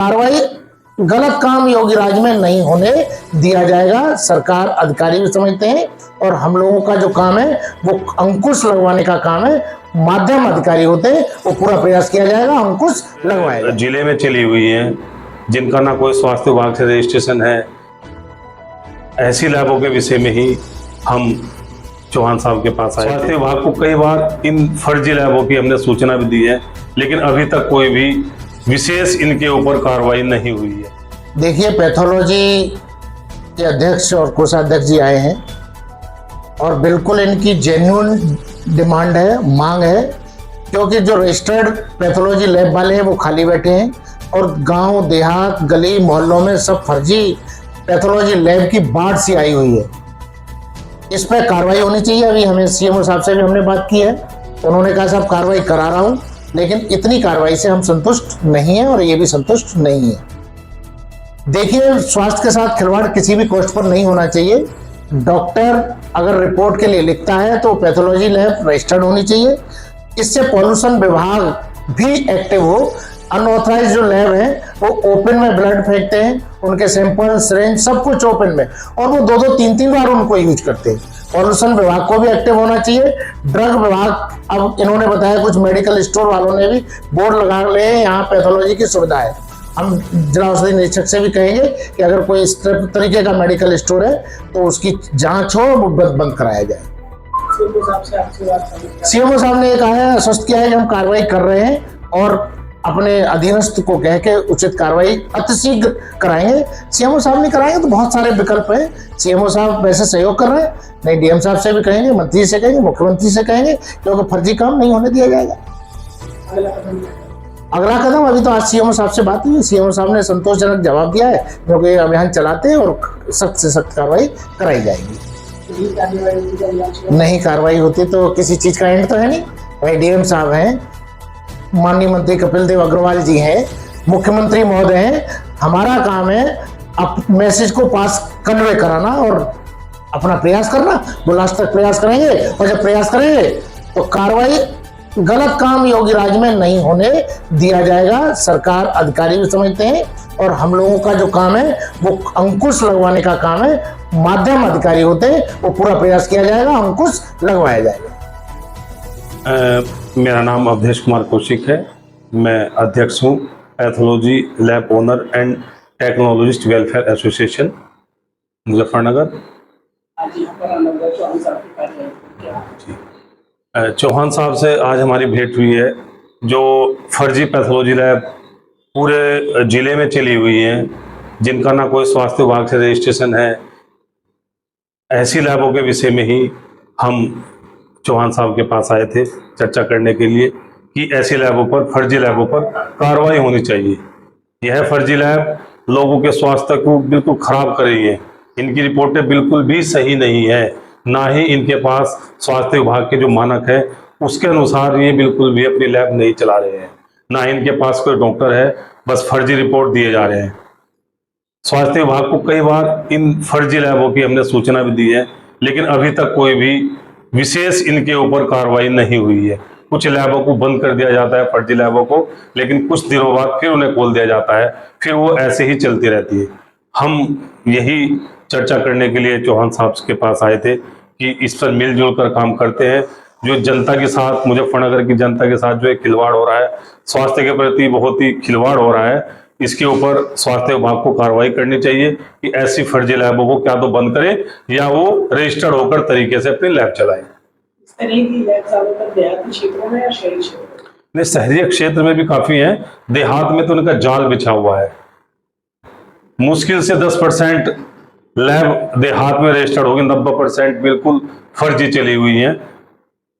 कार्रवाई गलत काम योगी राज में नहीं होने दिया जाएगा। सरकार अधिकारी भी समझते हैं और हम लोगों का जो काम है वो अंकुश लगवाने का काम है। माध्यम अधिकारी होते हैं, वो पूरा प्रयास किया जाएगा, अंकुश लगवाएगा। जिले में चली हुई हैं जिनका ना कोई स्वास्थ्य विभाग से रजिस्ट्रेशन है, ऐसी लैबों के विषय में ही हम चौहान साहब के पास आए। स्वास्थ्य विभाग को कई बार इन फर्जी लैबों की हमने सूचना भी दी है, लेकिन अभी तक कोई भी विशेष इनके ऊपर कार्रवाई नहीं हुई है। देखिए, पैथोलॉजी के अध्यक्ष और कोषाध्यक्ष जी आए हैं और बिल्कुल इनकी जेन्युइन डिमांड है, मांग है, क्योंकि जो रजिस्टर्ड पैथोलॉजी लैब वाले हैं वो खाली बैठे हैं और गांव देहात गली मोहल्लों में सब फर्जी पैथोलॉजी लैब की बाढ़ सी आई हुई है। इस पर कार्रवाई होनी चाहिए। अभी हमें सीएमओ साहब से भी हमने बात की है, उन्होंने कहा साहब कार्रवाई करा रहा हूँ, लेकिन इतनी कार्रवाई से हम संतुष्ट नहीं है और ये भी संतुष्ट नहीं है। देखिए, स्वास्थ्य के साथ खिलवाड़ किसी भी कॉस्ट पर नहीं होना चाहिए। डॉक्टर अगर रिपोर्ट के लिए लिखता है तो पैथोलॉजी लैब रजिस्टर्ड होनी चाहिए। इससे पॉल्यूशन विभाग भी एक्टिव हो। अनऑथराइज जो लैब है वो ओपन में ब्लड फेंकते हैं, उनके सैंपल सिरिंज सब कुछ ओपन में, और वो 2-2 3-3 बार उनको यूज करते हैं। पॉल्यूशन विभाग को भी एक्टिव होना चाहिए। ड्रग विभाग, अब इन्होंने बताया कुछ मेडिकल स्टोर वालों ने भी बोर्ड लगा ले यहाँ पैथोलॉजी की सुविधा है। हम जिला औषधि निरीक्षक से भी कहेंगे कि अगर कोई इस तरीके का मेडिकल स्टोर है तो उसकी जांच हो, वो बंद कराया जाए। सीएमओ साहब ने कहा है, आश्वस्त किया है कि हम कार्रवाई कर रहे हैं और अपने अधीनस्थ को कह के उचित कार्रवाई अतिशीघ्र कराएंगे। सीएमओ साहब नहीं कराएंगे तो बहुत सारे विकल्प हैं। सीएमओ साहब वैसे सहयोग कर रहे हैं, नहीं डीएम साहब से भी कहेंगे, मंत्री से कहेंगे, मुख्यमंत्री से कहेंगे, क्योंकि फर्जी काम नहीं होने दिया जाएगा। अगला कदम, अभी तो आज सीएमओ साहब से बात हुई, सीएमओ साहब ने संतोषजनक जवाब दिया है, क्योंकि अभियान चलाते हैं और सख्त से सख्त कार्रवाई कराई जाएगी। नहीं कार्रवाई होती तो किसी चीज का एंड तो है नहीं। भाई डीएम साहब हैं, माननीय मंत्री कपिल देव अग्रवाल जी हैं, मुख्यमंत्री महोदय हैं। हमारा काम है अब मैसेज को पास कन्वे कराना और अपना प्रयास करना। वो लास्ट तक प्रयास करेंगे और जब प्रयास करेंगे तो कार्रवाई गलत काम योगी राज में नहीं होने दिया जाएगा। सरकार अधिकारी भी समझते हैं और हम लोगों का जो काम है वो अंकुश लगवाने का काम है। माध्यम अधिकारी होते हैं, वो पूरा प्रयास किया जाएगा, अंकुश लगवाया जाएगा। मेरा नाम अवधेश कुमार कौशिक है। मैं अध्यक्ष हूँ pathology lab owner and technologist welfare association Muzaffarnagar. Chauhan साहब से आज हमारी भेंट हुई है। जो फर्जी पैथोलॉजी लैब पूरे जिले में चली हुई हैं, जिनका ना कोई स्वास्थ्य विभाग से रजिस्ट्रेशन है, ऐसी लैबों के विषय में ही हम चौहान साहब के पास आए थे चर्चा करने के लिए कि ऐसी लैबों पर, फर्जी लैबों पर कार्रवाई होनी चाहिए। यह फर्जी लैब लोगों के स्वास्थ्य को बिल्कुल खराब कर रही है। इनकी रिपोर्टें बिल्कुल भी सही नहीं है, ना ही इनके पास स्वास्थ्य विभाग के जो मानक है उसके अनुसार ये बिल्कुल भी अपनी लैब नहीं चला रहे हैं। ना इनके पास कोई डॉक्टर है, बस फर्जी रिपोर्ट दिए जा रहे हैं। स्वास्थ्य विभाग को कई बार इन फर्जी लैबों की हमने सूचना भी दी है, लेकिन अभी तक कोई भी विशेष इनके ऊपर कार्रवाई नहीं हुई है। कुछ लैबों को बंद कर दिया जाता है, फर्जी लैबों को, लेकिन कुछ दिनों बाद फिर उन्हें खोल दिया जाता है, फिर वो ऐसे ही चलती रहती है। हम यही चर्चा करने के लिए चौहान साहब के पास आए थे कि इस पर मिलजुल कर काम करते हैं। जो जनता के साथ, मुजफ्फरनगर की जनता के साथ जो एक खिलवाड़ हो रहा है, स्वास्थ्य के प्रति बहुत ही खिलवाड़ हो रहा है, इसके ऊपर स्वास्थ्य विभाग को कार्रवाई करनी चाहिए कि ऐसी फर्जी लैबों को क्या तो बंद करें या वो रजिस्टर्ड होकर तरीके से अपनी लैब चलाएं। नहीं, शहरी क्षेत्र में भी काफी है, देहात में तो उनका जाल बिछा हुआ है। मुश्किल से 10% लैब देहात में रजिस्टर्ड होगी, 90% बिल्कुल फर्जी चली हुई हैं,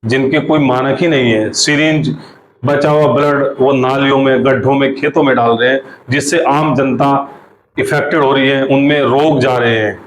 जिनके कोई मानक ही नहीं है। सिरिंज, बचा हुआ ब्लड वो नालियों में, गड्ढों में, खेतों में डाल रहे हैं, जिससे आम जनता इफेक्टेड हो रही है, उनमें रोग जा रहे हैं।